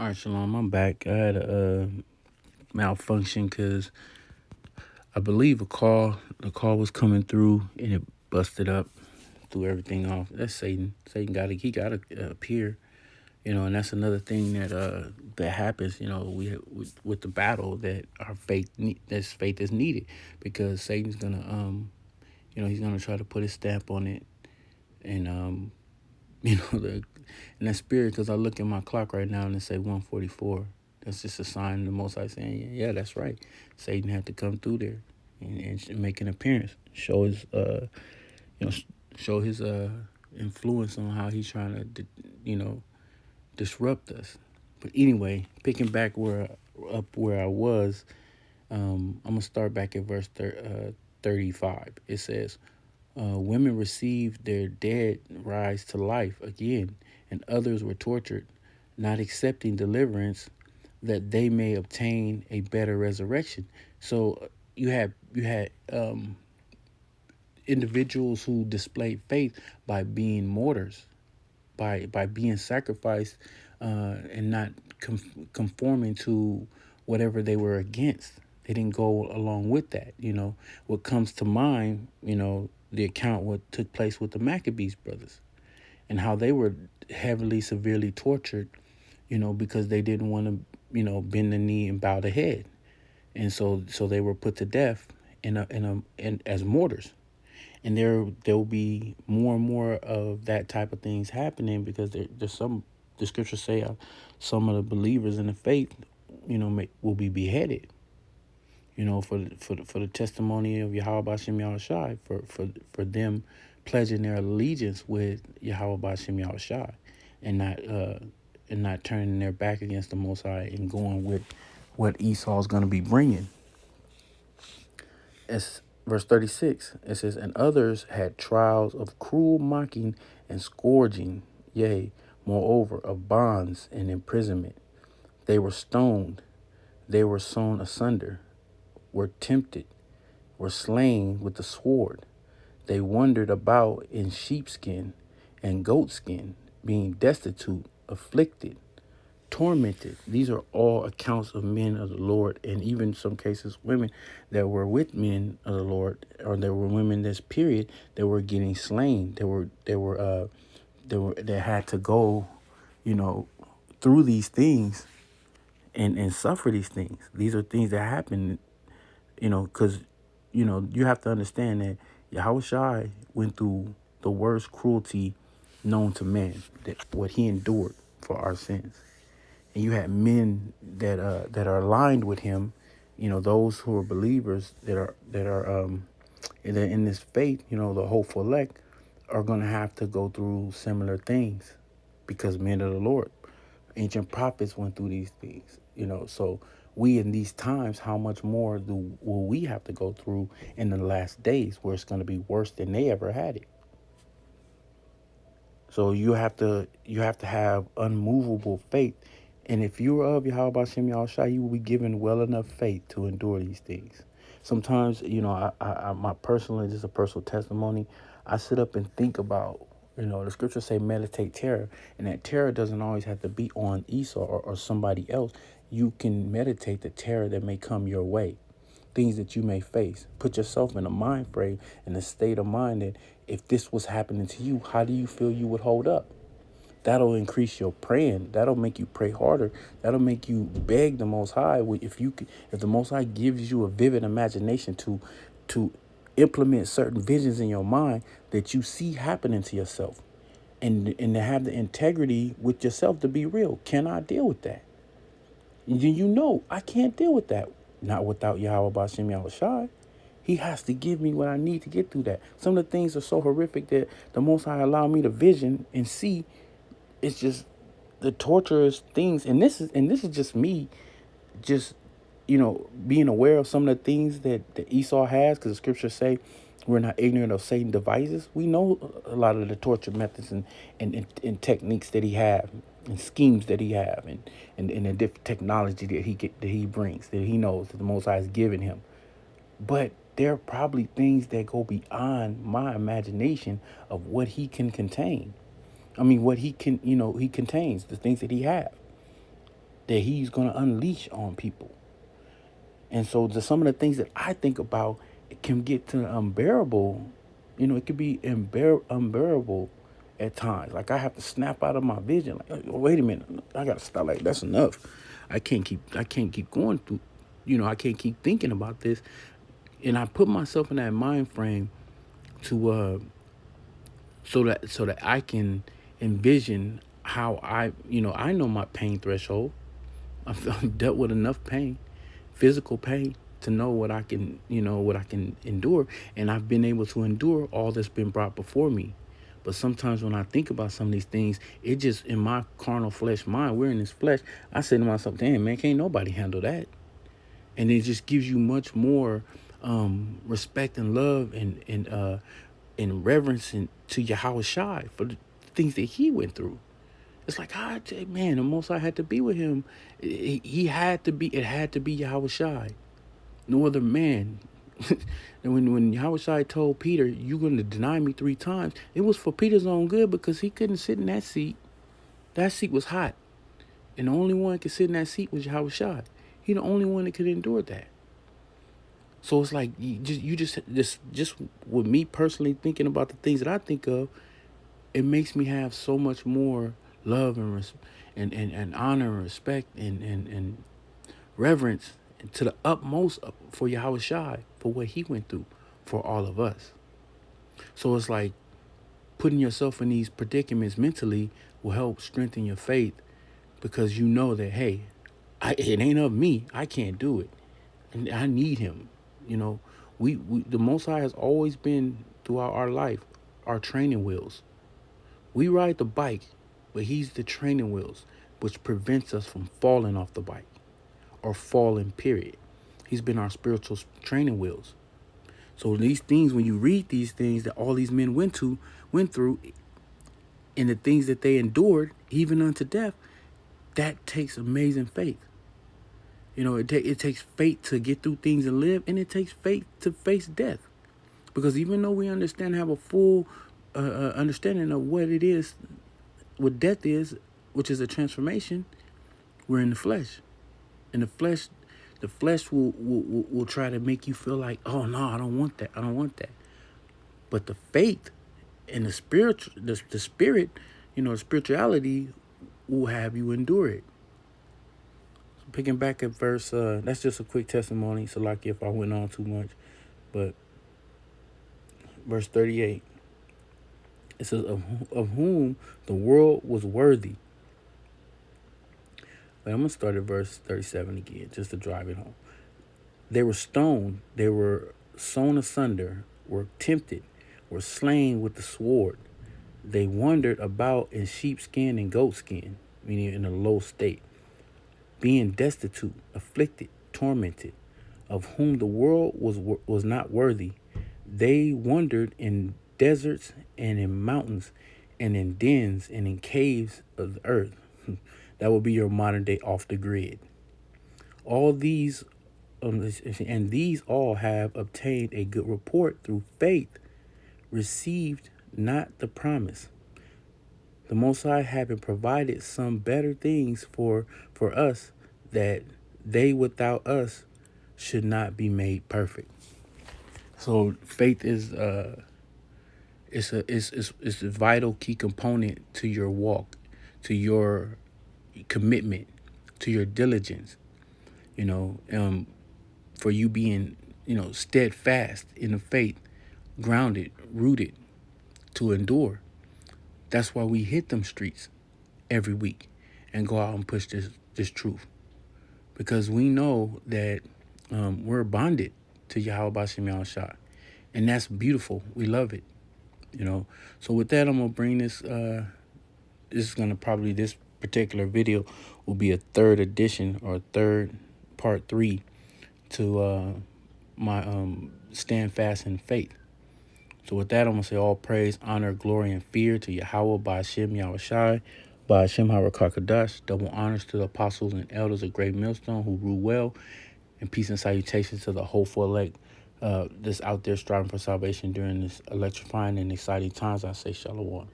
All right, Shalom, I'm back. I had a malfunction because I believe the call was coming through and it busted up, threw everything off. That's Satan. Satan got to appear, and that's another thing that happens. With the battle that our faith is needed because Satan's gonna he's gonna try to put his stamp on it and the in that spirit, because I look at my clock right now and it say 1:44. That's just a sign of the Most High saying, yeah, that's right. Satan had to come through there and make an appearance, show his you know show his influence on how he's trying to disrupt us. But anyway, picking back where I was, I'm gonna start back at verse 35. It says, women received their dead rise to life again, and others were tortured, not accepting deliverance, that they may obtain a better resurrection. So you had individuals who displayed faith by being martyrs, by being sacrificed, and not conforming to whatever they were against. They didn't go along with that. What comes to mind, the account what took place with the Maccabees brothers and how they were heavily, severely tortured, because they didn't want to, bend the knee and bow the head, and so they were put to death in as martyrs. And there will be more and more of that type of things happening because there's some, the scriptures say, some of the believers in the faith, will be beheaded, for the testimony of Yahweh Bashem Yahushai, for them pledging their allegiance with Yahweh Bashem Yahushai, and not turning their back against the Most High and going with what Esau's going to be bringing. As verse 36, it says, and others had trials of cruel mocking and scourging, yea, moreover, of bonds and imprisonment. They were stoned, they were sawn asunder, were tempted, were slain with the sword. They wandered about in sheepskin and goatskin, being destitute, afflicted, tormented. These are all accounts of men of the Lord, and even some cases women that were with men of the Lord, or there were women this period that were getting slain. They had to go, you know, through these things and suffer these things. These are things that happen, because you have to understand that Yahweh Shai went through the worst cruelty known to man, that what he endured for our sins. And you had men that are aligned with him, those who are believers that are in this faith, the hopeful elect, are going to have to go through similar things because men of the Lord, ancient prophets went through these things, so we in these times, how much more will we have to go through in the last days where it's going to be worse than they ever had it. So you have to have unmovable faith. And if you're of Yahweh Bashem Yahushua, you will be given well enough faith to endure these things. Sometimes, my personally, just a personal testimony, I sit up and think about, the scriptures say meditate terror, and that terror doesn't always have to be on Esau or somebody else. You can meditate the terror that may come your way, things that you may face. Put yourself in a mind frame, in a state of mind that if this was happening to you, how do you feel you would hold up? That'll increase your praying. That'll make you pray harder. That'll make you beg the Most High. If the Most High gives you a vivid imagination to implement certain visions in your mind that you see happening to yourself, and to have the integrity with yourself to be real. Can I deal with that? I can't deal with that. Not without Yahweh Bashem Yahushai. He has to give me what I need to get through that. Some of the things are so horrific that the Most High allow me to vision and see. It's just the torturous things, and this is just me, just being aware of some of the things that Esau has, because the scriptures say we're not ignorant of Satan's devices. We know a lot of the torture methods and techniques that he have, and schemes that he have, and the different technology that he brings, that he knows that the Most High has given him. But there are probably things that go beyond my imagination of what he can contain. I mean, what he can, he contains, the things that he have. that he's going to unleash on people. And so some of the things that I think about, it can get to unbearable. It could be unbearable at times. Like I have to snap out of my vision. Like, oh, wait a minute, I gotta stop. Like that's enough. I can't keep going through. I can't keep thinking about this. And I put myself in that mind frame to so that I can envision how I know my pain threshold. I've dealt with enough pain, physical pain, to know what I can endure, and I've been able to endure all that's been brought before me. But sometimes when I think about some of these things, it just in my carnal flesh mind, we're in this flesh. I say to myself, "Damn man, can't nobody handle that." And it just gives you much more respect and love and reverence to Yahweh Shai for the things that he went through. It's like, man, the most I had to be with him. He had to be. It had to be Yahweh Shai. No other man. And when Yahweh Shai told Peter, "You're going to deny me 3 times," it was for Peter's own good because he couldn't sit in that seat. That seat was hot, and the only one that could sit in that seat was Yahweh Shai. He the only one that could endure that. So it's like you just with me personally thinking about the things that I think of, it makes me have so much more love and honor and respect and reverence to the utmost for Yahweh Shai for what he went through for all of us. So it's like putting yourself in these predicaments mentally will help strengthen your faith because you know that, hey, it ain't of me. I can't do it. And I need him. You know, we the Most High has always been throughout our life, our training wheels. We ride the bike, but he's the training wheels, which prevents us from falling off the bike or falling, period. He's been our spiritual training wheels. So these things, when you read these things that all these men went through, and the things that they endured, even unto death, that takes amazing faith. It takes faith to get through things and live, and it takes faith to face death. Because even though we have a full understanding of what it is, what death is, which is a transformation, we're in the flesh. And the flesh will try to make you feel like, oh no, I don't want that. I don't want that. But the faith and the spirit, the spirituality will have you endure it. So picking back at verse, that's just a quick testimony. So like if I went on too much, but verse 38, it says, of whom the world was worthy. But I'm gonna start at verse 37 again, just to drive it home. They were stoned, they were sawn asunder, were tempted, were slain with the sword. They wandered about in sheepskin and goatskin, meaning in a low state, being destitute, afflicted, tormented, of whom the world was not worthy. They wandered in deserts and in mountains and in dens and in caves of the earth. That would be your modern day off the grid. All these and these all have obtained a good report through faith, received not the promise. The Most High having provided some better things for us, that they without us should not be made perfect. So faith is it's a vital key component to your walk, to your commitment, to your diligence. You know, for you being steadfast in the faith, grounded, rooted, to endure. That's why we hit them streets every week and go out and push this truth, because we know that we're bonded to Yahweh Bashem Yahushua, and that's beautiful. We love it. So with that, I'm gonna bring this. This particular video will be a third edition or third part 3 to my stand fast in faith. So with that, I'm going to say all praise, honor, glory, and fear to Yahweh, by Hashem, Yahweh Shai, by Hashem, Harakakadash. Double honors to the apostles and elders of Great Millstone who rule well, and peace and salutations to the hopeful elect that's out there striving for salvation during this electrifying and exciting times. I say shalom.